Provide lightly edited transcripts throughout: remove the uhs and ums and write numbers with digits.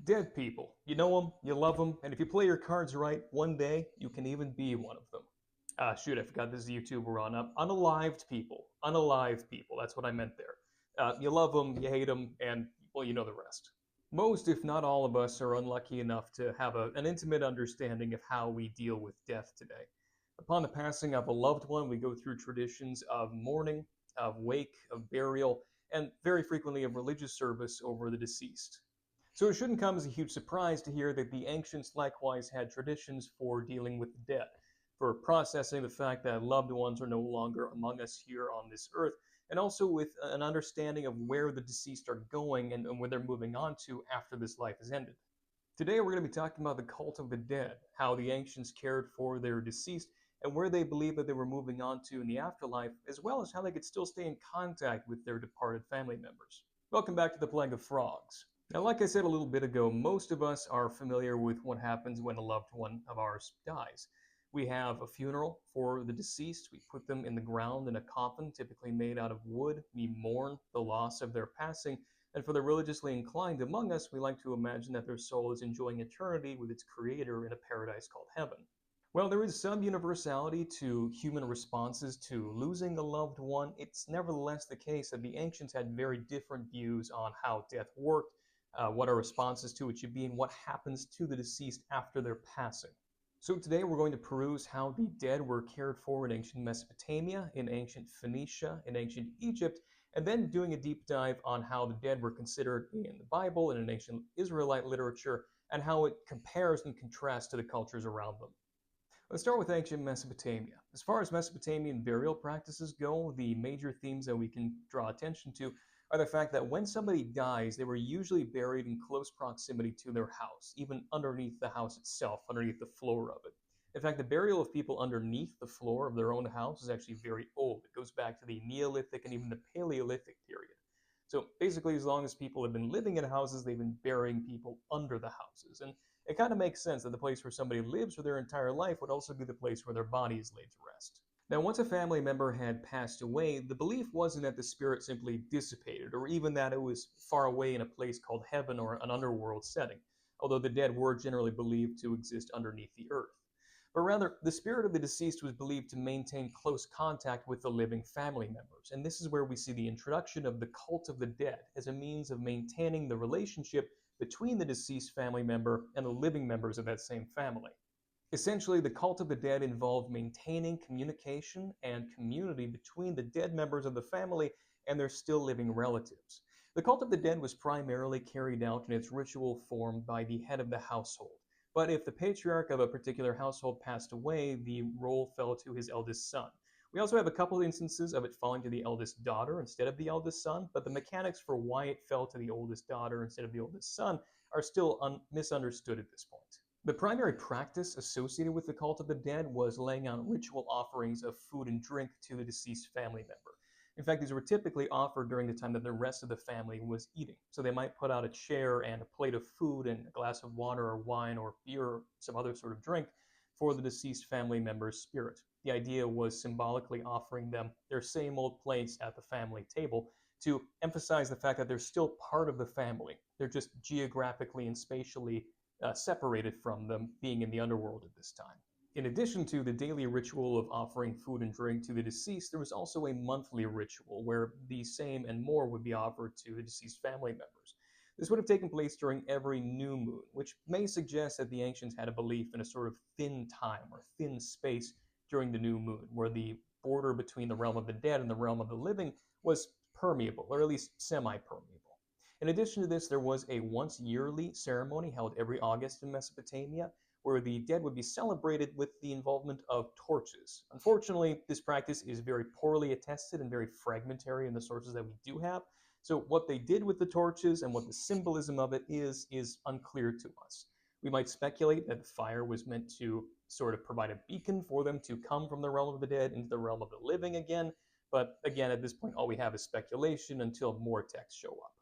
Dead people. You know them, you love them, and if you play your cards right, one day you can even be one of them. Shoot, I forgot this is YouTube we're on. Unalived people. Unalive people. That's what I meant there. You love them, you hate them, and, well, you know the rest. Most, if not all of us, are unlucky enough to have an intimate understanding of how we deal with death today. Upon the passing of a loved one, we go through traditions of mourning, of wake, of burial, and very frequently of religious service over the deceased. So it shouldn't come as a huge surprise to hear that the ancients likewise had traditions for dealing with the dead, for processing the fact that loved ones are no longer among us here on this earth, and also with an understanding of where the deceased are going and where they're moving on to after this life is ended. Today we're going to be talking about the cult of the dead, how the ancients cared for their deceased, and where they believed that they were moving on to in the afterlife, as well as how they could still stay in contact with their departed family members. Welcome back to the Plague of Frogs. Now, like I said a little bit ago, most of us are familiar with what happens when a loved one of ours dies. We have a funeral for the deceased. We put them in the ground in a coffin, typically made out of wood. We mourn the loss of their passing. And for the religiously inclined among us, we like to imagine that their soul is enjoying eternity with its creator in a paradise called heaven. While there is some universality to human responses to losing a loved one, it's nevertheless the case that the ancients had very different views on how death worked, what our responses to it should be, and what happens to the deceased after their passing. So today we're going to peruse how the dead were cared for in ancient Mesopotamia, in ancient Phoenicia, in ancient Egypt, and then doing a deep dive on how the dead were considered in the Bible and in ancient Israelite literature, and how it compares and contrasts to the cultures around them. Let's start with ancient Mesopotamia. As far as Mesopotamian burial practices go, the major themes that we can draw attention to are the fact that when somebody dies, they were usually buried in close proximity to their house, even underneath the house itself, underneath the floor of it. In fact, the burial of people underneath the floor of their own house is actually very old. It goes back to the Neolithic and even the Paleolithic period. So basically, as long as people have been living in houses, they've been burying people under the houses. And it kind of makes sense that the place where somebody lives for their entire life would also be the place where their body is laid to rest. Now, once a family member had passed away, the belief wasn't that the spirit simply dissipated, or even that it was far away in a place called heaven or an underworld setting, although the dead were generally believed to exist underneath the earth. But rather, the spirit of the deceased was believed to maintain close contact with the living family members, and this is where we see the introduction of the cult of the dead as a means of maintaining the relationship between the deceased family member and the living members of that same family. Essentially, the cult of the dead involved maintaining communication and community between the dead members of the family and their still living relatives. The cult of the dead was primarily carried out in its ritual form by the head of the household. But if the patriarch of a particular household passed away, the role fell to his eldest son. We also have a couple instances of it falling to the eldest daughter instead of the eldest son, but the mechanics for why it fell to the oldest daughter instead of the oldest son are still misunderstood at this point. The primary practice associated with the cult of the dead was laying out ritual offerings of food and drink to the deceased family member. In fact, these were typically offered during the time that the rest of the family was eating. So they might put out a chair and a plate of food and a glass of water or wine or beer or some other sort of drink for the deceased family member's spirit. The idea was symbolically offering them their same old place at the family table to emphasize the fact that they're still part of the family. They're just geographically and spatially separated from them being in the underworld at this time. In addition to the daily ritual of offering food and drink to the deceased, there was also a monthly ritual where the same and more would be offered to the deceased family members. This would have taken place during every new moon, which may suggest that the ancients had a belief in a sort of thin time or thin space during the new moon, where the border between the realm of the dead and the realm of the living was permeable, or at least semi-permeable. In addition to this, there was a once-yearly ceremony held every August in Mesopotamia, where the dead would be celebrated with the involvement of torches. Unfortunately, this practice is very poorly attested and very fragmentary in the sources that we do have, so what they did with the torches and what the symbolism of it is unclear to us. We might speculate that the fire was meant to sort of provide a beacon for them to come from the realm of the dead into the realm of the living again, but again, at this point, all we have is speculation until more texts show up.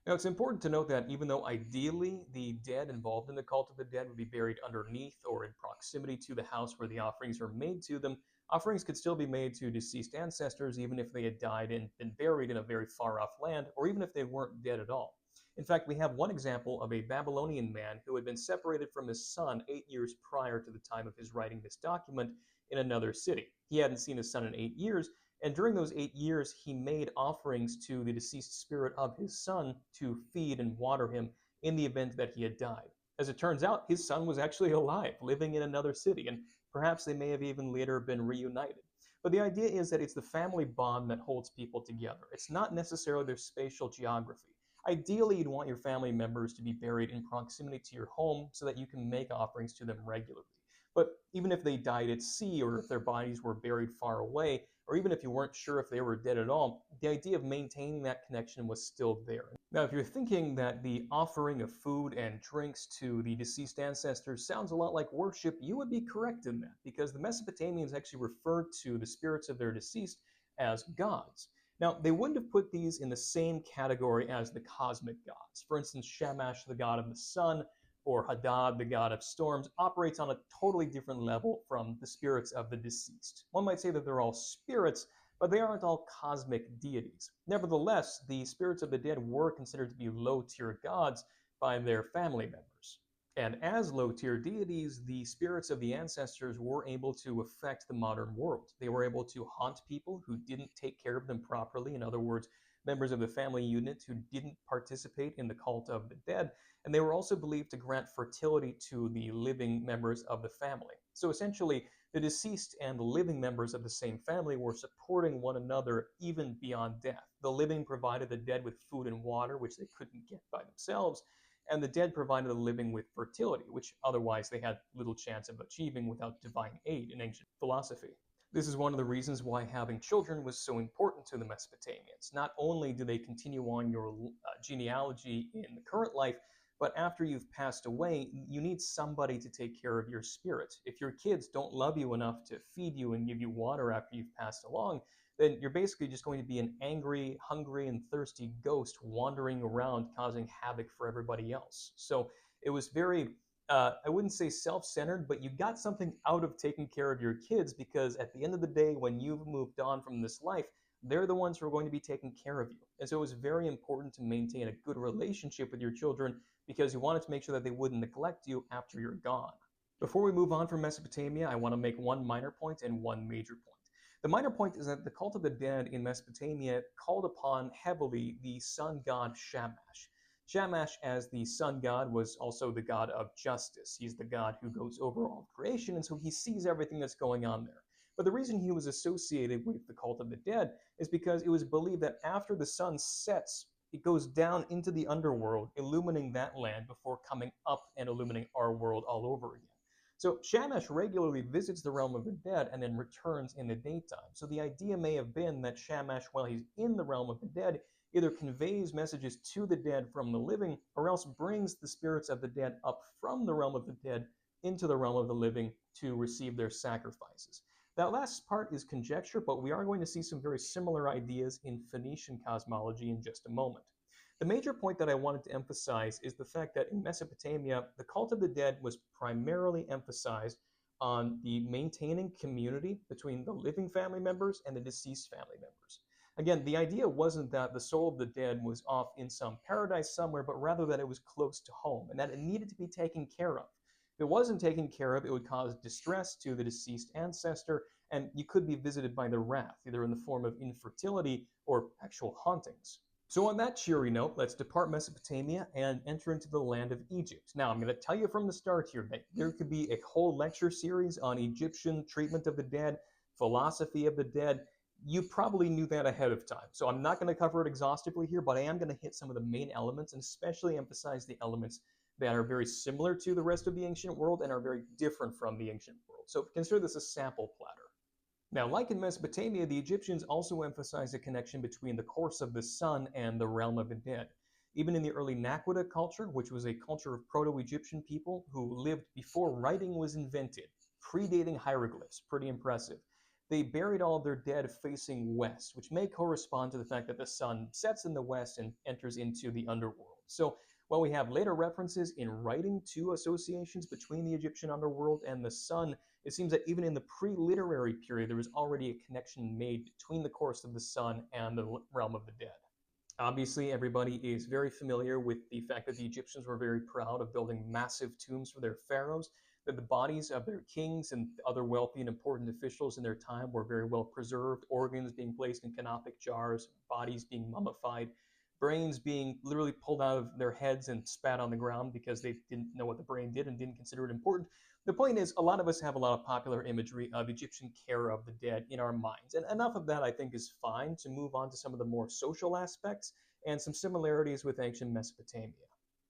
Now, it's important to note that even though ideally the dead involved in the cult of the dead would be buried underneath or in proximity to the house where the offerings are made to them, offerings could still be made to deceased ancestors even if they had died and been buried in a very far off land, or even if they weren't dead at all. In fact, we have one example of a Babylonian man who had been separated from his son 8 years prior to the time of his writing this document in another city. He hadn't seen his son in 8 years, and during those 8 years, he made offerings to the deceased spirit of his son to feed and water him in the event that he had died. As it turns out, his son was actually alive, living in another city, and perhaps they may have even later been reunited. But the idea is that it's the family bond that holds people together. It's not necessarily their spatial geography. Ideally, you'd want your family members to be buried in proximity to your home so that you can make offerings to them regularly. But even if they died at sea, or if their bodies were buried far away, or even if you weren't sure if they were dead at all, the idea of maintaining that connection was still there. Now, if you're thinking that the offering of food and drinks to the deceased ancestors sounds a lot like worship, you would be correct in that, because the Mesopotamians actually referred to the spirits of their deceased as gods. Now, they wouldn't have put these in the same category as the cosmic gods. For instance, Shamash, the god of the sun, or Hadad, the god of storms, operates on a totally different level from the spirits of the deceased. One might say that they're all spirits, but they aren't all cosmic deities. Nevertheless, the spirits of the dead were considered to be low-tier gods by their family members. And as low-tier deities, the spirits of the ancestors were able to affect the modern world. They were able to haunt people who didn't take care of them properly. In other words, members of the family unit who didn't participate in the cult of the dead. And they were also believed to grant fertility to the living members of the family. So essentially, the deceased and the living members of the same family were supporting one another even beyond death. The living provided the dead with food and water, which they couldn't get by themselves, and the dead provided the living with fertility, which otherwise they had little chance of achieving without divine aid in ancient philosophy. This is one of the reasons why having children was so important to the Mesopotamians. Not only do they continue on your genealogy in the current life, but after you've passed away, you need somebody to take care of your spirit. If your kids don't love you enough to feed you and give you water after you've passed along, then you're basically just going to be an angry, hungry, and thirsty ghost wandering around causing havoc for everybody else. So it was very, I wouldn't say self-centered, but you got something out of taking care of your kids, because at the end of the day, when you've moved on from this life, they're the ones who are going to be taking care of you. And so it was very important to maintain a good relationship with your children, because you wanted to make sure that they wouldn't neglect you after you're gone. Before we move on from Mesopotamia, I want to make one minor point and one major point. The minor point is that the cult of the dead in Mesopotamia called upon heavily the sun god Shamash. Shamash, as the sun god, was also the god of justice. He's the god who goes over all of creation, and so he sees everything that's going on there. But the reason he was associated with the cult of the dead is because it was believed that after the sun sets, it goes down into the underworld, illuminating that land before coming up and illuminating our world all over again. So Shamash regularly visits the realm of the dead and then returns in the daytime. So the idea may have been that Shamash, while he's in the realm of the dead, either conveys messages to the dead from the living, or else brings the spirits of the dead up from the realm of the dead into the realm of the living to receive their sacrifices. That last part is conjecture, but we are going to see some very similar ideas in Phoenician cosmology in just a moment. The major point that I wanted to emphasize is the fact that in Mesopotamia, the cult of the dead was primarily emphasized on the maintaining community between the living family members and the deceased family members. Again, the idea wasn't that the soul of the dead was off in some paradise somewhere, but rather that it was close to home and that it needed to be taken care of. If it wasn't taken care of, it would cause distress to the deceased ancestor, and you could be visited by their wrath, either in the form of infertility or actual hauntings. So on that cheery note, let's depart Mesopotamia and enter into the land of Egypt. Now, I'm going to tell you from the start here that there could be a whole lecture series on Egyptian treatment of the dead, philosophy of the dead. You probably knew that ahead of time. So I'm not going to cover it exhaustively here, but I am going to hit some of the main elements and especially emphasize the elements that are very similar to the rest of the ancient world and are very different from the ancient world. So consider this a sample platter. Now, like in Mesopotamia, the Egyptians also emphasized a connection between the course of the sun and the realm of the dead. Even in the early Naquita culture, which was a culture of Proto-Egyptian people who lived before writing was invented, predating hieroglyphs, pretty impressive, they buried all of their dead facing west, which may correspond to the fact that the sun sets in the west and enters into the underworld. So while we have later references in writing to associations between the Egyptian underworld and the sun, it seems that even in the pre-literary period, there was already a connection made between the course of the sun and the realm of the dead. Obviously, everybody is very familiar with the fact that the Egyptians were very proud of building massive tombs for their pharaohs, that the bodies of their kings and other wealthy and important officials in their time were very well preserved, organs being placed in canopic jars, bodies being mummified, brains being literally pulled out of their heads and spat on the ground because they didn't know what the brain did and didn't consider it important. The point is, a lot of us have a lot of popular imagery of Egyptian care of the dead in our minds. And enough of that, I think, is fine to move on to some of the more social aspects and some similarities with ancient Mesopotamia.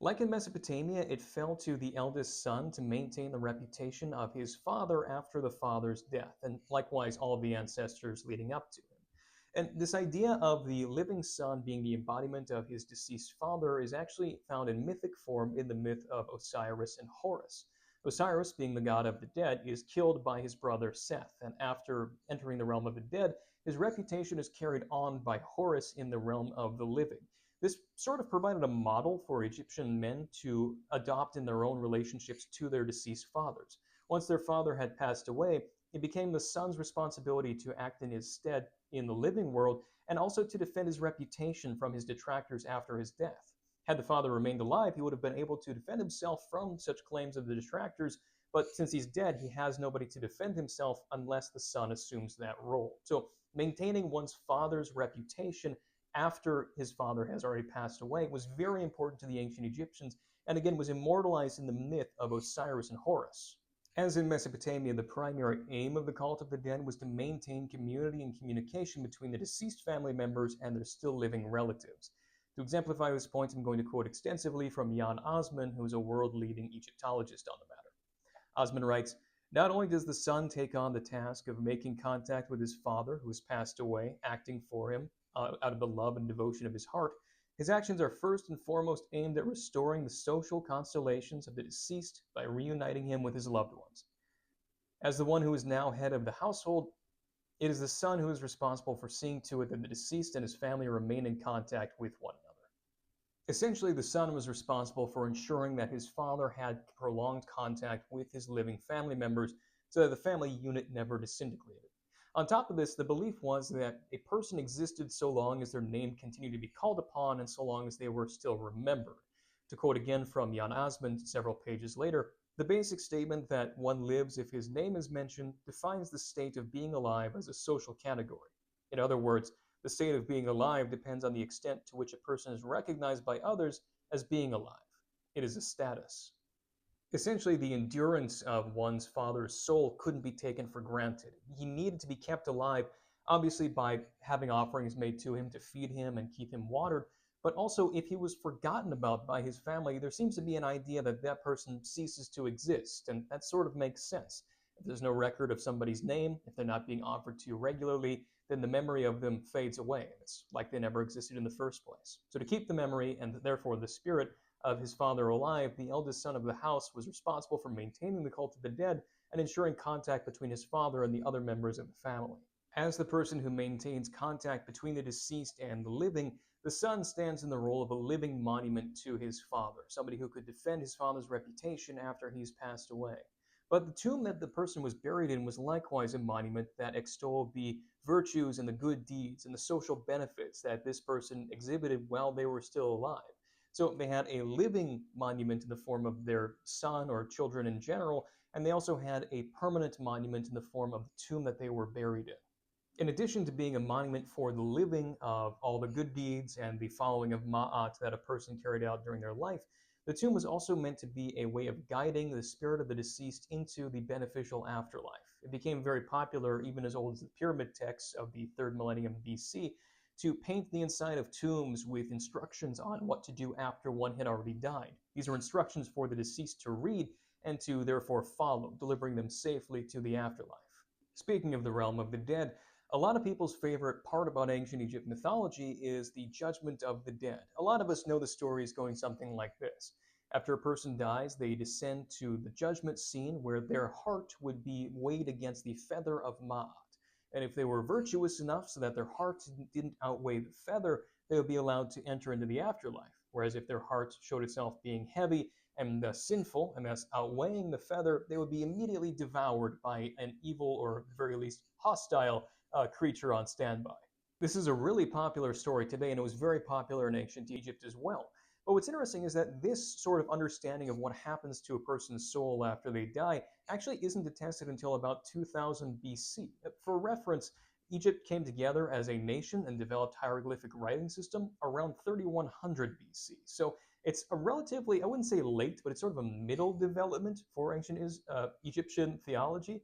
Like in Mesopotamia, it fell to the eldest son to maintain the reputation of his father after the father's death, and likewise all of the ancestors leading up to him. And this idea of the living son being the embodiment of his deceased father is actually found in mythic form in the myth of Osiris and Horus. Osiris, being the god of the dead, is killed by his brother Seth, and after entering the realm of the dead, his reputation is carried on by Horus in the realm of the living. This sort of provided a model for Egyptian men to adopt in their own relationships to their deceased fathers. Once their father had passed away, it became the son's responsibility to act in his stead in the living world and also to defend his reputation from his detractors after his death. Had the father remained alive, he would have been able to defend himself from such claims of the detractors, but since he's dead, he has nobody to defend himself unless the son assumes that role. So maintaining one's father's reputation after his father has already passed away was very important to the ancient Egyptians, and again was immortalized in the myth of Osiris and Horus. As in Mesopotamia, the primary aim of the cult of the dead was to maintain community and communication between the deceased family members and their still living relatives. To exemplify this point, I'm going to quote extensively from Jan Osman, who is a world-leading Egyptologist on the matter. Osman writes, "Not only does the son take on the task of making contact with his father, who has passed away, acting for him out of the love and devotion of his heart, his actions are first and foremost aimed at restoring the social constellations of the deceased by reuniting him with his loved ones. As the one who is now head of the household, it is the son who is responsible for seeing to it that the deceased and his family remain in contact with one another." Essentially, the son was responsible for ensuring that his father had prolonged contact with his living family members so that the family unit never disintegrated. On top of this, the belief was that a person existed so long as their name continued to be called upon and so long as they were still remembered. To quote again from Jan Asman several pages later, "The basic statement that one lives if his name is mentioned defines the state of being alive as a social category. In other words, the state of being alive depends on the extent to which a person is recognized by others as being alive. It is a status." Essentially, the endurance of one's father's soul couldn't be taken for granted. He needed to be kept alive, obviously by having offerings made to him to feed him and keep him watered, but also if he was forgotten about by his family, there seems to be an idea that that person ceases to exist, and that sort of makes sense. If there's no record of somebody's name, if they're not being offered to you regularly, then the memory of them fades away. It's like they never existed in the first place. So to keep the memory, and therefore the spirit, of his father alive, the eldest son of the house was responsible for maintaining the cult of the dead and ensuring contact between his father and the other members of the family. As the person who maintains contact between the deceased and the living, the son stands in the role of a living monument to his father, somebody who could defend his father's reputation after he's passed away. But the tomb that the person was buried in was likewise a monument that extolled the virtues and the good deeds and the social benefits that this person exhibited while they were still alive. So they had a living monument in the form of their son or children in general, and they also had a permanent monument in the form of the tomb that they were buried in. In addition to being a monument for the living of all the good deeds and the following of ma'at that a person carried out during their life, the tomb was also meant to be a way of guiding the spirit of the deceased into the beneficial afterlife. It became very popular even as old as the pyramid texts of the 3rd millennium BC to paint the inside of tombs with instructions on what to do after one had already died. These are instructions for the deceased to read and to therefore follow, delivering them safely to the afterlife. Speaking of the realm of the dead, a lot of people's favorite part about ancient Egypt mythology is the judgment of the dead. A lot of us know the stories going something like this. After a person dies, they descend to the judgment scene where their heart would be weighed against the feather of Ma'at. And if they were virtuous enough so that their heart didn't outweigh the feather, they would be allowed to enter into the afterlife. Whereas if their heart showed itself being heavy and thus sinful, and thus outweighing the feather, they would be immediately devoured by an evil or at the very least hostile creature on standby. This is a really popular story today, and it was very popular in ancient Egypt as well. But what's interesting is that this sort of understanding of what happens to a person's soul after they die actually isn't attested until about 2000 BC. For reference, Egypt came together as a nation and developed hieroglyphic writing system around 3100 BC. So it's a relatively, I wouldn't say late, but it's sort of a middle development for ancient Egyptian theology.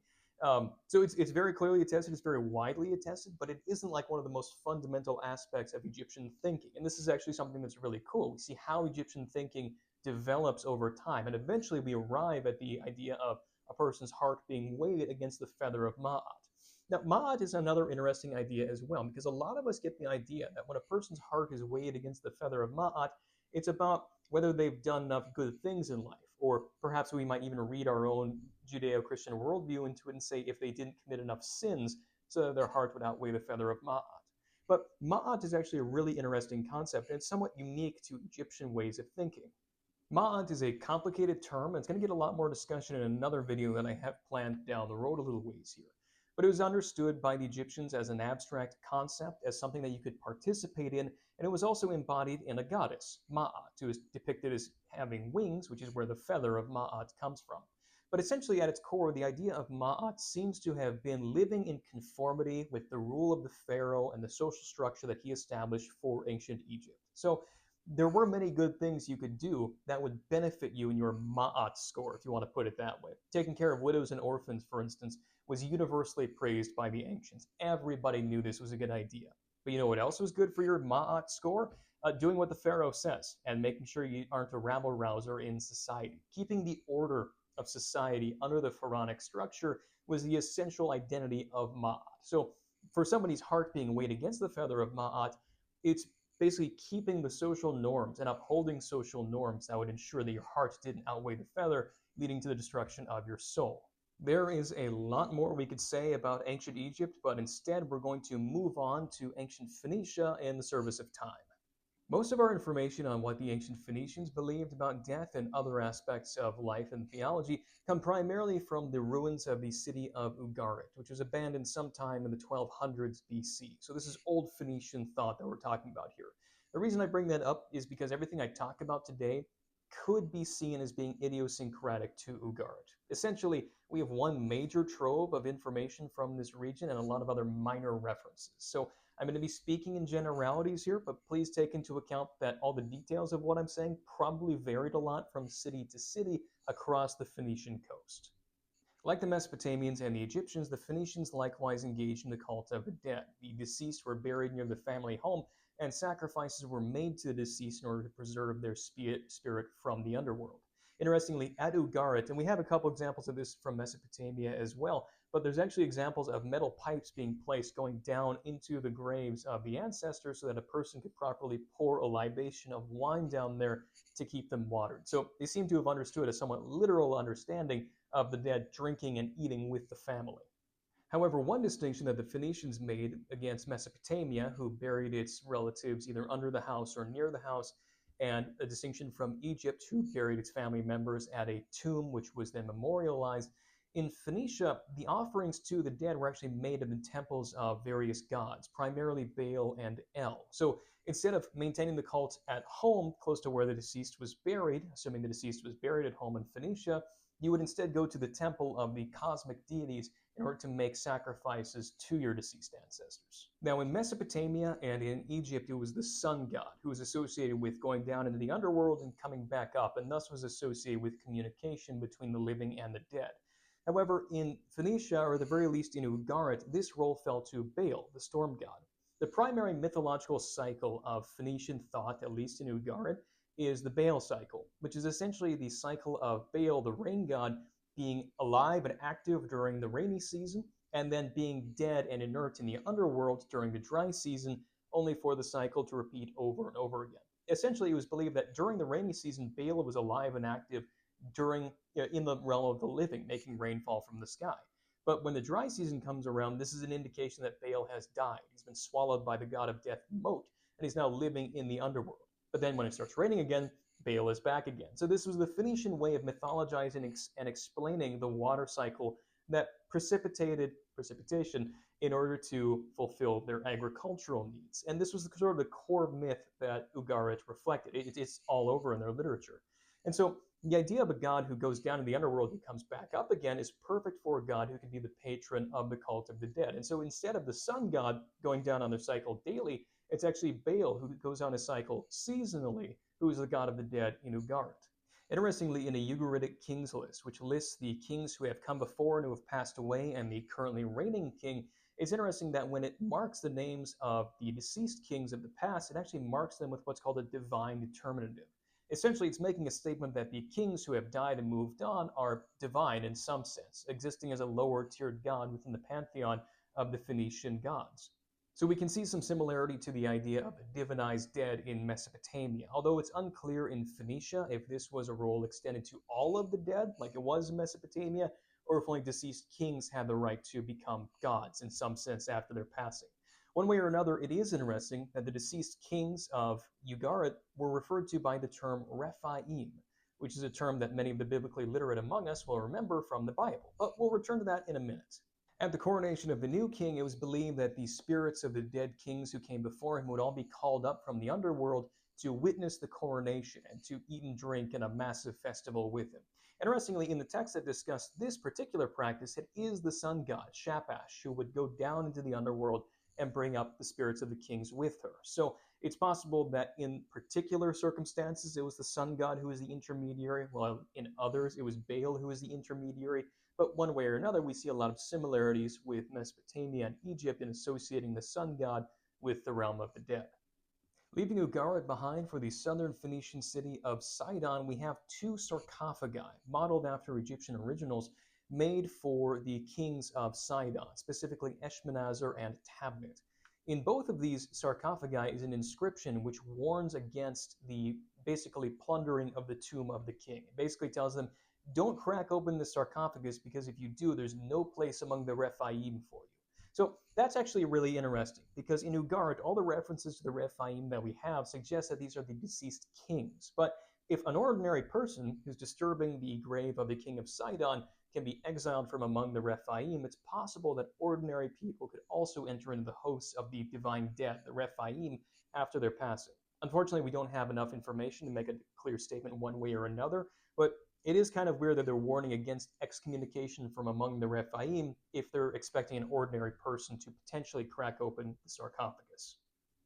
So it's very clearly attested, it's very widely attested, but it isn't like one of the most fundamental aspects of Egyptian thinking. And this is actually something that's really cool. We see how Egyptian thinking develops over time, and eventually we arrive at the idea of a person's heart being weighed against the feather of Ma'at. Now, Ma'at is another interesting idea as well, because a lot of us get the idea that when a person's heart is weighed against the feather of Ma'at, it's about whether they've done enough good things in life, or perhaps we might even read our own Judeo-Christian worldview into it and say if they didn't commit enough sins so that their heart would outweigh the feather of Ma'at. But Ma'at is actually a really interesting concept, and it's somewhat unique to Egyptian ways of thinking. Ma'at is a complicated term, and it's going to get a lot more discussion in another video that I have planned down the road a little ways here. But it was understood by the Egyptians as an abstract concept, as something that you could participate in, and it was also embodied in a goddess, Ma'at, who is depicted as having wings, which is where the feather of Ma'at comes from. But essentially, at its core, the idea of Ma'at seems to have been living in conformity with the rule of the pharaoh and the social structure that he established for ancient Egypt. So there were many good things you could do that would benefit you in your Ma'at score, if you want to put it that way. Taking care of widows and orphans, for instance, was universally praised by the ancients. Everybody knew this was a good idea. But you know what else was good for your Ma'at score? Doing what the pharaoh says and making sure you aren't a rabble rouser in society. Keeping the order of society under the pharaonic structure was the essential identity of Ma'at. So for somebody's heart being weighed against the feather of Ma'at, it's basically keeping the social norms and upholding social norms that would ensure that your heart didn't outweigh the feather, leading to the destruction of your soul. There is a lot more we could say about ancient Egypt, but instead we're going to move on to ancient Phoenicia in the service of time. Most of our information on what the ancient Phoenicians believed about death and other aspects of life and theology come primarily from the ruins of the city of Ugarit, which was abandoned sometime in the 1200s BC. So this is old Phoenician thought that we're talking about here. The reason I bring that up is because everything I talk about today could be seen as being idiosyncratic to Ugarit. Essentially, we have one major trove of information from this region and a lot of other minor references. So I'm going to be speaking in generalities here, but please take into account that all the details of what I'm saying probably varied a lot from city to city across the Phoenician coast. Like the Mesopotamians and the Egyptians, the Phoenicians likewise engaged in the cult of the dead. The deceased were buried near the family home, and sacrifices were made to the deceased in order to preserve their spirit from the underworld. Interestingly, at Ugarit, and we have a couple examples of this from Mesopotamia as well, but there's actually examples of metal pipes being placed going down into the graves of the ancestors so that a person could properly pour a libation of wine down there to keep them watered. So they seem to have understood a somewhat literal understanding of the dead drinking and eating with the family. However, one distinction that the Phoenicians made against Mesopotamia, who buried its relatives either under the house or near the house, and a distinction from Egypt, who buried its family members at a tomb, which was then memorialized. In Phoenicia, the offerings to the dead were actually made in the temples of various gods, primarily Baal and El. So instead of maintaining the cult at home, close to where the deceased was buried, assuming the deceased was buried at home in Phoenicia, you would instead go to the temple of the cosmic deities in order to make sacrifices to your deceased ancestors. Now, in Mesopotamia and in Egypt, it was the sun god who was associated with going down into the underworld and coming back up, and thus was associated with communication between the living and the dead. However, in Phoenicia, or at the very least in Ugarit, this role fell to Baal, the storm god. The primary mythological cycle of Phoenician thought, at least in Ugarit, is the Baal cycle, which is essentially the cycle of Baal, the rain god, being alive and active during the rainy season, and then being dead and inert in the underworld during the dry season, only for the cycle to repeat over and over again. Essentially, it was believed that during the rainy season, Baal was alive and active in the realm of the living, making rainfall from the sky. But when the dry season comes around, this is an indication that Baal has died. He's been swallowed by the god of death, Mot, and he's now living in the underworld. But then when it starts raining again, Baal is back again. So this was the Phoenician way of mythologizing and explaining the water cycle that precipitation in order to fulfill their agricultural needs. And this was sort of the core myth that Ugarit reflected. It's all over in their literature. And so the idea of a god who goes down in the underworld and comes back up again is perfect for a god who can be the patron of the cult of the dead. And so instead of the sun god going down on their cycle daily, it's actually Baal who goes on a cycle seasonally, who is the god of the dead in Ugarit. Interestingly, in a Ugaritic kings list, which lists the kings who have come before and who have passed away and the currently reigning king, it's interesting that when it marks the names of the deceased kings of the past, it actually marks them with what's called a divine determinative. Essentially, it's making a statement that the kings who have died and moved on are divine in some sense, existing as a lower tiered god within the pantheon of the Phoenician gods. So we can see some similarity to the idea of a divinized dead in Mesopotamia, although it's unclear in Phoenicia if this was a role extended to all of the dead, like it was in Mesopotamia, or if only deceased kings had the right to become gods in some sense after their passing. One way or another, it is interesting that the deceased kings of Ugarit were referred to by the term Rephaim, which is a term that many of the biblically literate among us will remember from the Bible. But we'll return to that in a minute. At the coronation of the new king, it was believed that the spirits of the dead kings who came before him would all be called up from the underworld to witness the coronation and to eat and drink in a massive festival with him. Interestingly, in the text that discussed this particular practice, it is the sun god, Shapash, who would go down into the underworld and bring up the spirits of the kings with her. So it's possible that in particular circumstances, it was the sun god who was the intermediary, while in others, it was Baal who was the intermediary. But one way or another, we see a lot of similarities with Mesopotamia and Egypt in associating the sun god with the realm of the dead. Leaving Ugarit behind for the southern Phoenician city of Sidon, we have two sarcophagi modeled after Egyptian originals made for the kings of Sidon, specifically Eshmanazar and Tabnet. In both of these sarcophagi is an inscription which warns against the basically plundering of the tomb of the king. It basically tells them, don't crack open the sarcophagus because if you do, there's no place among the Rephaim for you. So that's actually really interesting because in Ugarit, all the references to the Rephaim that we have suggest that these are the deceased kings. But if an ordinary person who's disturbing the grave of the king of Sidon can be exiled from among the Rephaim, it's possible that ordinary people could also enter into the hosts of the divine dead, the Rephaim, after their passing. Unfortunately, we don't have enough information to make a clear statement one way or another, but it is kind of weird that they're warning against excommunication from among the Rephaim if they're expecting an ordinary person to potentially crack open the sarcophagus.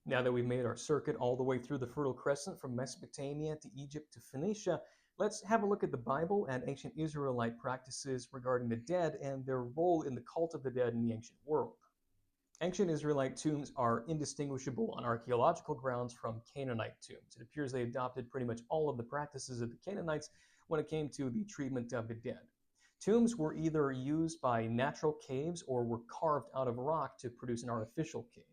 Now that we've made our circuit all the way through the Fertile Crescent from Mesopotamia to Egypt to Phoenicia, let's have a look at the Bible and ancient Israelite practices regarding the dead and their role in the cult of the dead in the ancient world. Ancient Israelite tombs are indistinguishable on archaeological grounds from Canaanite tombs. It appears they adopted pretty much all of the practices of the Canaanites when it came to the treatment of the dead. Tombs were either used by natural caves or were carved out of rock to produce an artificial cave.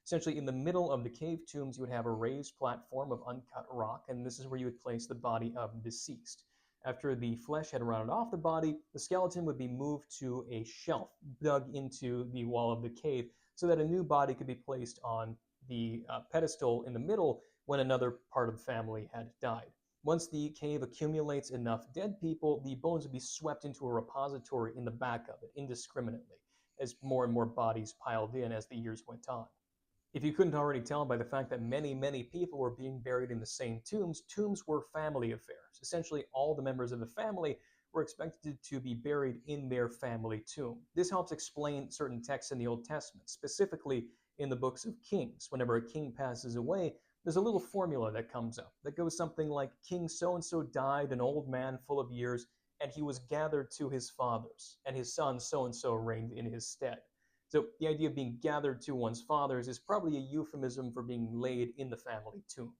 Essentially, in the middle of the cave tombs, you would have a raised platform of uncut rock, and this is where you would place the body of the deceased. After the flesh had rotted off the body, the skeleton would be moved to a shelf dug into the wall of the cave so that a new body could be placed on the pedestal in the middle when another part of the family had died. Once the cave accumulates enough dead people, the bones would be swept into a repository in the back of it indiscriminately as more and more bodies piled in as the years went on. If you couldn't already tell by the fact that many people were being buried in the same tombs, tombs were family affairs. Essentially, all the members of the family were expected to be buried in their family tomb. This helps explain certain texts in the Old Testament, specifically in the books of Kings. Whenever a king passes away, there's a little formula that comes up that goes something like, King so-and-so died, an old man full of years, and he was gathered to his fathers, and his son so-and-so reigned in his stead. So the idea of being gathered to one's fathers is probably a euphemism for being laid in the family tomb.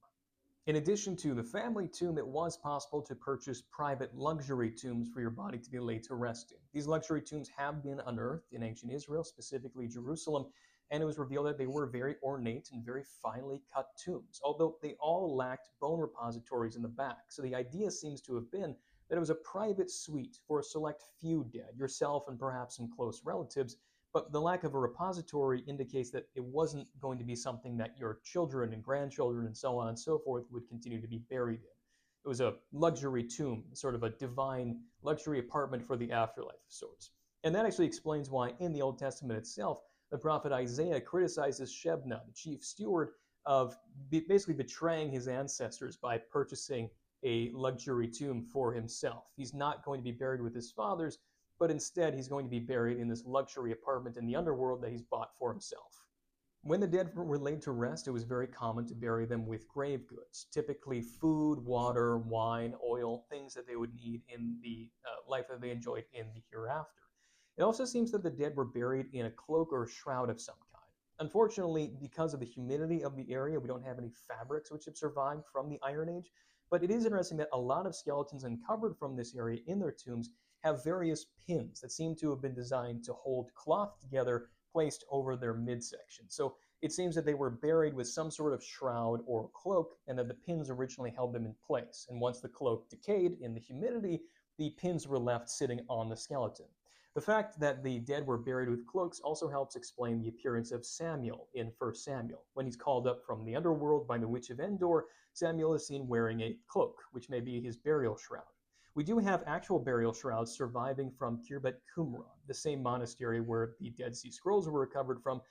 In addition to the family tomb, it was possible to purchase private luxury tombs for your body to be laid to rest in. These luxury tombs have been unearthed in ancient Israel, specifically Jerusalem, and it was revealed that they were very ornate and very finely cut tombs, although they all lacked bone repositories in the back. So the idea seems to have been that it was a private suite for a select few dead, yourself and perhaps some close relatives, but the lack of a repository indicates that it wasn't going to be something that your children and grandchildren and so on and so forth would continue to be buried in. It was a luxury tomb, sort of a divine luxury apartment for the afterlife of sorts. And that actually explains why in the Old Testament itself, The prophet Isaiah criticizes Shebna, the chief steward, of basically betraying his ancestors by purchasing a luxury tomb for himself. He's not going to be buried with his fathers, but instead he's going to be buried in this luxury apartment in the underworld that he's bought for himself. When the dead were laid to rest, it was very common to bury them with grave goods, typically food, water, wine, oil, things that they would need in the life that they enjoyed in the hereafter. It also seems that the dead were buried in a cloak or shroud of some kind. Unfortunately, because of the humidity of the area, we don't have any fabrics which have survived from the Iron Age, but it is interesting that a lot of skeletons uncovered from this area in their tombs have various pins that seem to have been designed to hold cloth together placed over their midsection. So it seems that they were buried with some sort of shroud or cloak, and that the pins originally held them in place. And once the cloak decayed in the humidity, the pins were left sitting on the skeleton. The fact that the dead were buried with cloaks also helps explain the appearance of Samuel in 1 Samuel. When he's called up from the underworld by the witch of Endor, Samuel is seen wearing a cloak, which may be his burial shroud. We do have actual burial shrouds surviving from Khirbet Qumran, the same monastery where the Dead Sea Scrolls were recovered from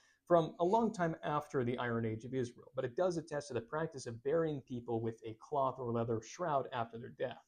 a long time after the Iron Age of Israel, but it does attest to the practice of burying people with a cloth or leather shroud after their death.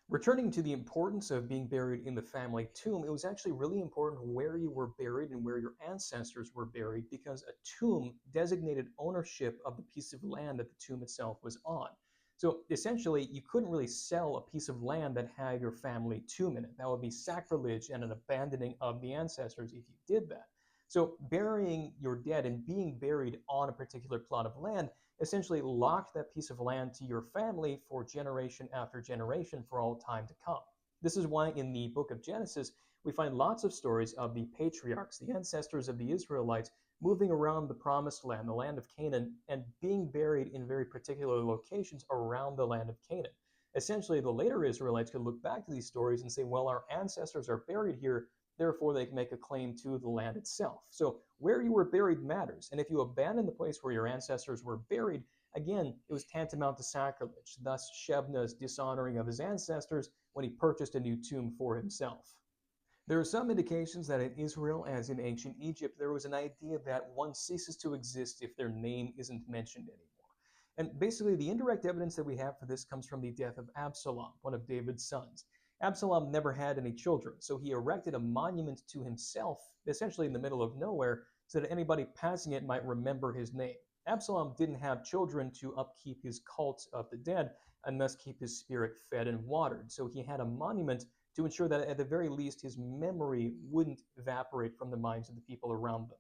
Returning to the importance of being buried in the family tomb, it was actually really important where you were buried and where your ancestors were buried, because a tomb designated ownership of the piece of land that the tomb itself was on. So essentially, you couldn't really sell a piece of land that had your family tomb in it. That would be sacrilege and an abandoning of the ancestors if you did that. So burying your dead and being buried on a particular plot of land essentially locked that piece of land to your family for generation after generation for all time to come. This is why in the book of Genesis, we find lots of stories of the patriarchs, the ancestors of the Israelites, moving around the promised land, the land of Canaan, and being buried in very particular locations around the land of Canaan. Essentially, the later Israelites could look back to these stories and say, well, our ancestors are buried here, therefore they can make a claim to the land itself. So where you were buried matters, and if you abandon the place where your ancestors were buried, again, it was tantamount to sacrilege, thus Shebna's dishonoring of his ancestors when he purchased a new tomb for himself. There are some indications that in Israel, as in ancient Egypt, there was an idea that one ceases to exist if their name isn't mentioned anymore. And basically, the indirect evidence that we have for this comes from the death of Absalom, one of David's sons. Absalom never had any children, so he erected a monument to himself, essentially in the middle of nowhere, so that anybody passing it might remember his name. Absalom didn't have children to upkeep his cult of the dead and thus keep his spirit fed and watered, so he had a monument to ensure that at the very least his memory wouldn't evaporate from the minds of the people around them.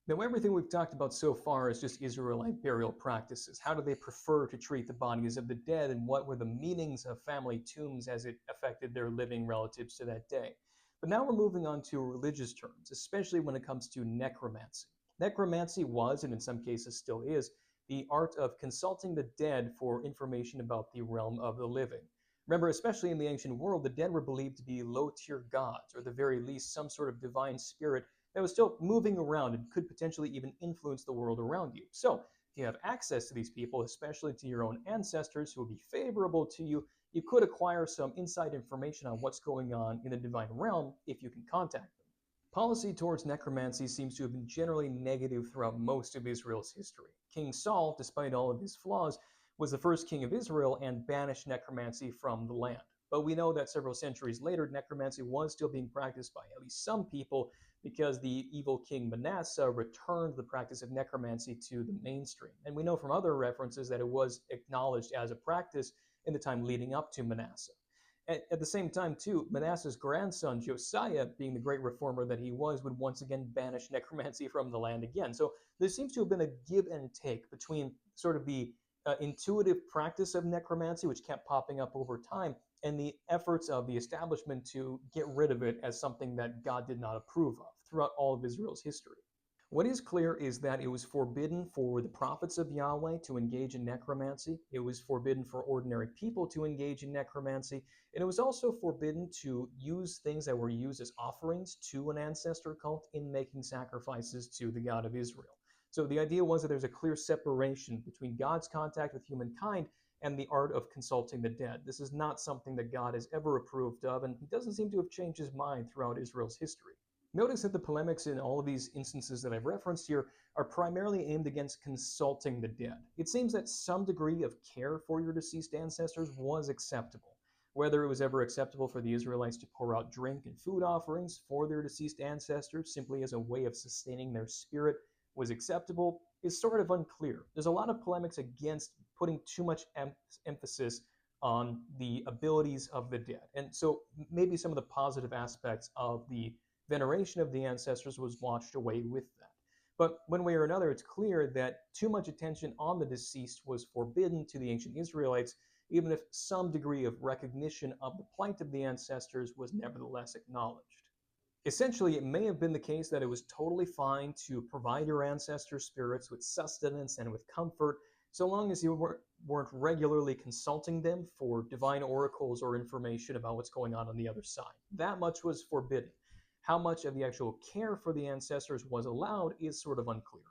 Now, everything we've talked about so far is just Israelite burial practices. How do they prefer to treat the bodies of the dead, and what were the meanings of family tombs as it affected their living relatives to that day? But now we're moving on to religious terms, especially when it comes to necromancy. Necromancy was, and in some cases still is, the art of consulting the dead for information about the realm of the living. Remember, especially in the ancient world, the dead were believed to be low-tier gods, or at the very least some sort of divine spirit that was still moving around and could potentially even influence the world around you. So, if you have access to these people, especially to your own ancestors who will be favorable to you, you could acquire some inside information on what's going on in the divine realm if you can contact them. Policy towards necromancy seems to have been generally negative throughout most of Israel's history. King Saul, despite all of his flaws, was the first king of Israel and banished necromancy from the land. But we know that several centuries later, necromancy was still being practiced by at least some people, because the evil king Manasseh returned the practice of necromancy to the mainstream. And we know from other references that it was acknowledged as a practice in the time leading up to Manasseh. At the same time, too, Manasseh's grandson, Josiah, being the great reformer that he was, would once again banish necromancy from the land again. So there seems to have been a give and take between sort of the intuitive practice of necromancy, which kept popping up over time, and the efforts of the establishment to get rid of it as something that God did not approve of throughout all of Israel's history. What is clear is that it was forbidden for the prophets of Yahweh to engage in necromancy. It was forbidden for ordinary people to engage in necromancy. And it was also forbidden to use things that were used as offerings to an ancestor cult in making sacrifices to the God of Israel. So the idea was that there's a clear separation between God's contact with humankind and the art of consulting the dead. This is not something that God has ever approved of, and he doesn't seem to have changed his mind throughout Israel's history. Notice that the polemics in all of these instances that I've referenced here are primarily aimed against consulting the dead. It seems that some degree of care for your deceased ancestors was acceptable. Whether it was ever acceptable for the Israelites to pour out drink and food offerings for their deceased ancestors simply as a way of sustaining their spirit was acceptable is sort of unclear. There's a lot of polemics against putting too much emphasis on the abilities of the dead. And so maybe some of the positive aspects of the veneration of the ancestors was washed away with that. But one way or another, it's clear that too much attention on the deceased was forbidden to the ancient Israelites, even if some degree of recognition of the plight of the ancestors was nevertheless acknowledged. Essentially, it may have been the case that it was totally fine to provide your ancestors' spirits with sustenance and with comfort, so long as you weren't regularly consulting them for divine oracles or information about what's going on the other side. That much was forbidden. How much of the actual care for the ancestors was allowed is sort of unclear.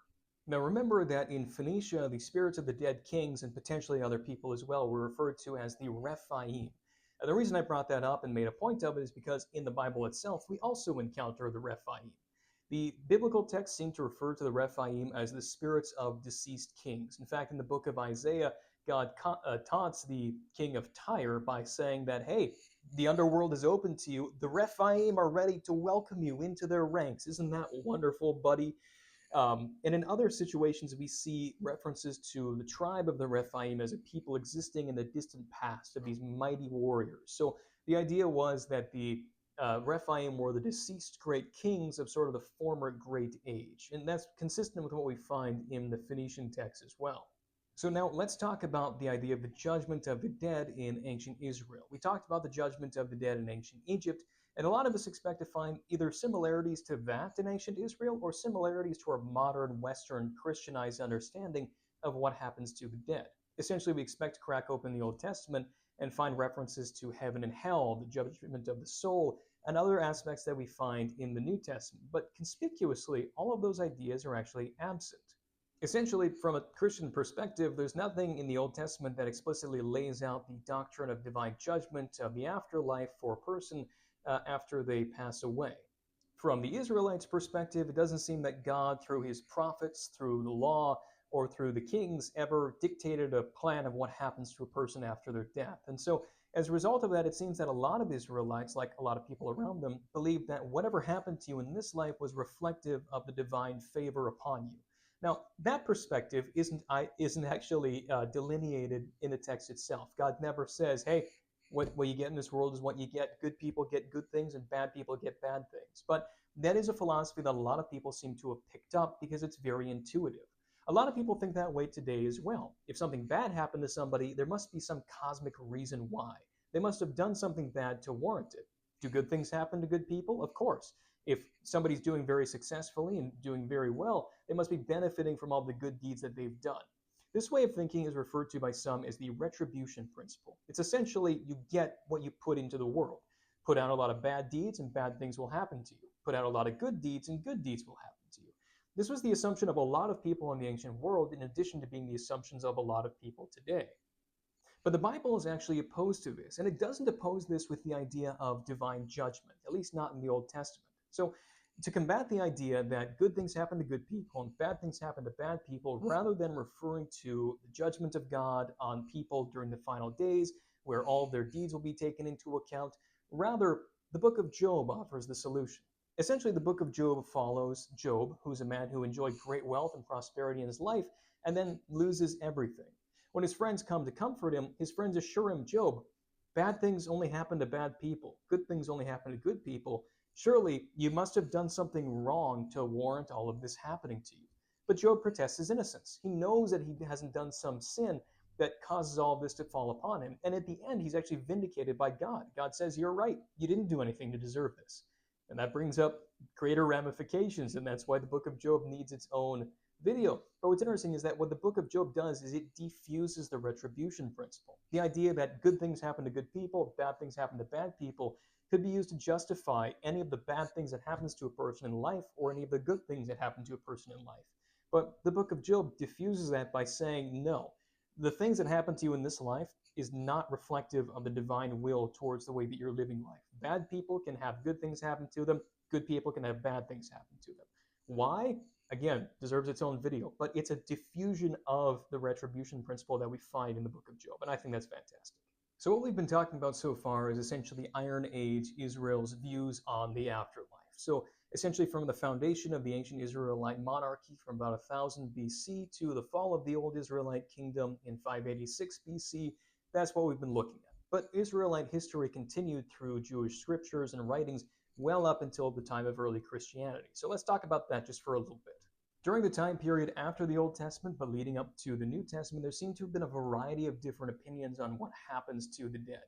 Now remember that in Phoenicia, the spirits of the dead kings and potentially other people as well were referred to as the Rephaim. And the reason I brought that up and made a point of it is because in the Bible itself, we also encounter the Rephaim. The biblical texts seem to refer to the Rephaim as the spirits of deceased kings. In fact, in the book of Isaiah, God taunts the king of Tyre by saying that, hey, the underworld is open to you. The Rephaim are ready to welcome you into their ranks. Isn't that wonderful, buddy? And in other situations, we see references to the tribe of the Rephaim as a people existing in the distant past of these mighty warriors. So the idea was that the Rephaim were the deceased great kings of sort of the former great age. And that's consistent with what we find in the Phoenician text as well. So now let's talk about the idea of the judgment of the dead in ancient Israel. We talked about the judgment of the dead in ancient Egypt, and a lot of us expect to find either similarities to that in ancient Israel or similarities to our modern Western Christianized understanding of what happens to the dead. Essentially, we expect to crack open the Old Testament and find references to heaven and hell, the judgment of the soul, and other aspects that we find in the New Testament. But conspicuously, all of those ideas are actually absent. Essentially, from a Christian perspective, there's nothing in the Old Testament that explicitly lays out the doctrine of divine judgment of the afterlife for a person after they pass away. From the Israelites' perspective, it doesn't seem that God, through his prophets, through the law, or through the kings, ever dictated a plan of what happens to a person after their death. And so, as a result of that, it seems that a lot of Israelites, like a lot of people around them, believe that whatever happened to you in this life was reflective of the divine favor upon you. Now, that perspective isn't actually delineated in the text itself. God never says, hey, what you get in this world is what you get. Good people get good things and bad people get bad things. But that is a philosophy that a lot of people seem to have picked up because it's very intuitive. A lot of people think that way today as well. If something bad happened to somebody, there must be some cosmic reason why. They must have done something bad to warrant it. Do good things happen to good people? Of course. If somebody's doing very successfully and doing very well, they must be benefiting from all the good deeds that they've done. This way of thinking is referred to by some as the retribution principle. It's essentially you get what you put into the world. Put out a lot of bad deeds and bad things will happen to you. Put out a lot of good deeds and good deeds will happen to you. This was the assumption of a lot of people in the ancient world, in addition to being the assumptions of a lot of people today. But the Bible is actually opposed to this, and it doesn't oppose this with the idea of divine judgment, at least not in the Old Testament. So to combat the idea that good things happen to good people and bad things happen to bad people, rather than referring to the judgment of God on people during the final days, where all of their deeds will be taken into account, rather, the book of Job offers the solution. Essentially, the book of Job follows Job, who's a man who enjoyed great wealth and prosperity in his life, and then loses everything. When his friends come to comfort him, his friends assure him, Job, bad things only happen to bad people. Good things only happen to good people. Surely you must have done something wrong to warrant all of this happening to you. But Job protests his innocence. He knows that he hasn't done some sin that causes all of this to fall upon him. And at the end, he's actually vindicated by God. God says, you're right. You didn't do anything to deserve this. And that brings up greater ramifications. And that's why the book of Job needs its own video. But what's interesting is that what the book of Job does is it defuses the retribution principle. The idea that good things happen to good people, bad things happen to bad people, could be used to justify any of the bad things that happens to a person in life or any of the good things that happen to a person in life. But the book of Job diffuses that by saying, no, the things that happen to you in this life, is not reflective of the divine will towards the way that you're living life. Bad people can have good things happen to them, good people can have bad things happen to them. Why? Again, deserves its own video, but it's a diffusion of the retribution principle that we find in the book of Job, and I think that's fantastic. So what we've been talking about so far is essentially Iron Age Israel's views on the afterlife. So essentially from the foundation of the ancient Israelite monarchy from about 1000 BC to the fall of the old Israelite kingdom in 586 BC, that's what we've been looking at. But Israelite history continued through Jewish scriptures and writings well up until the time of early Christianity. So let's talk about that just for a little bit. During the time period after the Old Testament, but leading up to the New Testament, there seemed to have been a variety of different opinions on what happens to the dead.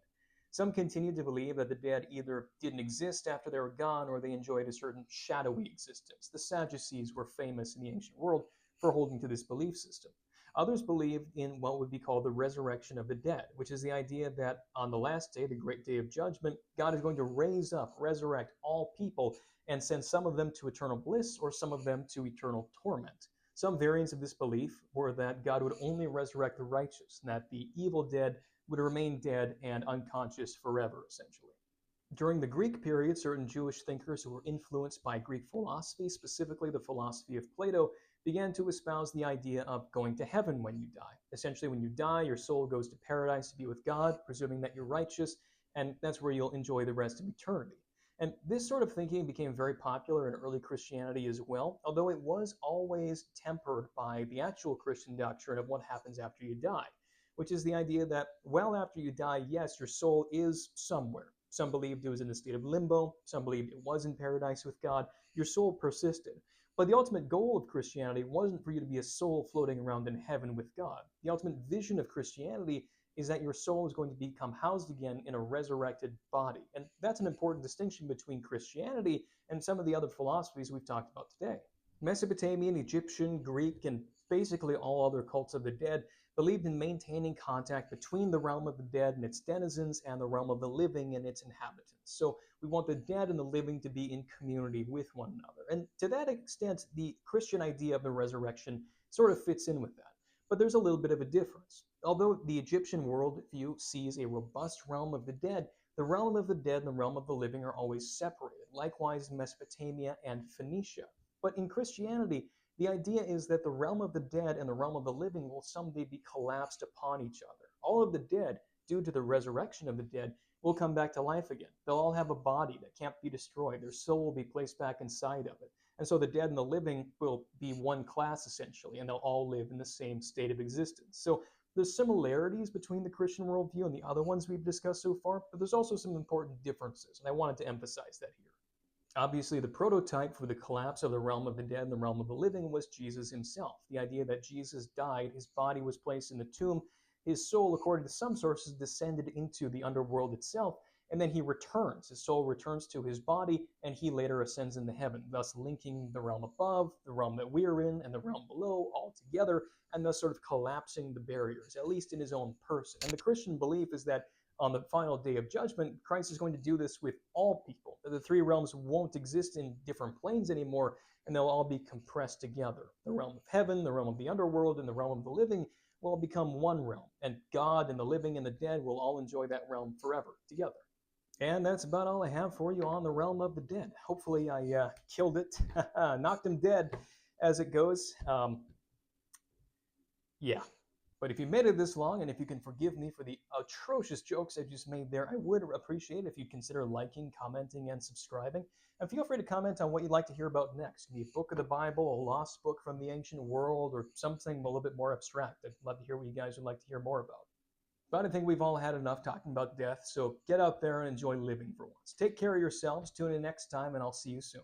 Some continued to believe that the dead either didn't exist after they were gone or they enjoyed a certain shadowy existence. The Sadducees were famous in the ancient world for holding to this belief system. Others believed in what would be called the resurrection of the dead, which is the idea that on the last day, the great day of judgment, God is going to raise up, resurrect all people, and send some of them to eternal bliss or some of them to eternal torment. Some variants of this belief were that God would only resurrect the righteous, and that the evil dead would remain dead and unconscious forever, essentially. During the Greek period, certain Jewish thinkers who were influenced by Greek philosophy, specifically the philosophy of Plato, began to espouse the idea of going to heaven when you die. Essentially, when you die, your soul goes to paradise to be with God, presuming that you're righteous, and that's where you'll enjoy the rest of eternity. And this sort of thinking became very popular in early Christianity as well, although it was always tempered by the actual Christian doctrine of what happens after you die, which is the idea that, well, after you die, yes, your soul is somewhere. Some believed it was in a state of limbo. Some believed it was in paradise with God. Your soul persisted. But the ultimate goal of Christianity wasn't for you to be a soul floating around in heaven with God. The ultimate vision of Christianity is that your soul is going to become housed again in a resurrected body. And that's an important distinction between Christianity and some of the other philosophies we've talked about today. Mesopotamian, Egyptian, Greek, and basically all other cults of the dead believed in maintaining contact between the realm of the dead and its denizens and the realm of the living and its inhabitants. So we want the dead and the living to be in community with one another. And to that extent, the Christian idea of the resurrection sort of fits in with that. But there's a little bit of a difference. Although the Egyptian worldview sees a robust realm of the dead, the realm of the dead and the realm of the living are always separated. Likewise, Mesopotamia and Phoenicia. But in Christianity, the idea is that the realm of the dead and the realm of the living will someday be collapsed upon each other. All of the dead, due to the resurrection of the dead, will come back to life again. They'll all have a body that can't be destroyed. Their soul will be placed back inside of it. And so the dead and the living will be one class, essentially, and they'll all live in the same state of existence. So there's similarities between the Christian worldview and the other ones we've discussed so far, but there's also some important differences, and I wanted to emphasize that here. Obviously, the prototype for the collapse of the realm of the dead and the realm of the living was Jesus himself. The idea that Jesus died, his body was placed in the tomb, his soul, according to some sources, descended into the underworld itself, and then he returns. His soul returns to his body, and he later ascends into heaven, thus linking the realm above, the realm that we are in, and the realm below all together, and thus sort of collapsing the barriers, at least in his own person. And the Christian belief is that on the final day of judgment, Christ is going to do this with all people. The three realms won't exist in different planes anymore, and they'll all be compressed together. The realm of heaven, the realm of the underworld, and the realm of the living will become one realm, and God and the living and the dead will all enjoy that realm forever together. And that's about all I have for you on the realm of the dead. Hopefully I killed it, knocked him dead as it goes. Yeah. But if you made it this long, and if you can forgive me for the atrocious jokes I just made there, I would appreciate it if you consider liking, commenting, and subscribing. And feel free to comment on what you'd like to hear about next. Maybe a book of the Bible, a lost book from the ancient world, or something a little bit more abstract. I'd love to hear what you guys would like to hear more about. But I think we've all had enough talking about death, so get out there and enjoy living for once. Take care of yourselves, tune in next time, and I'll see you soon.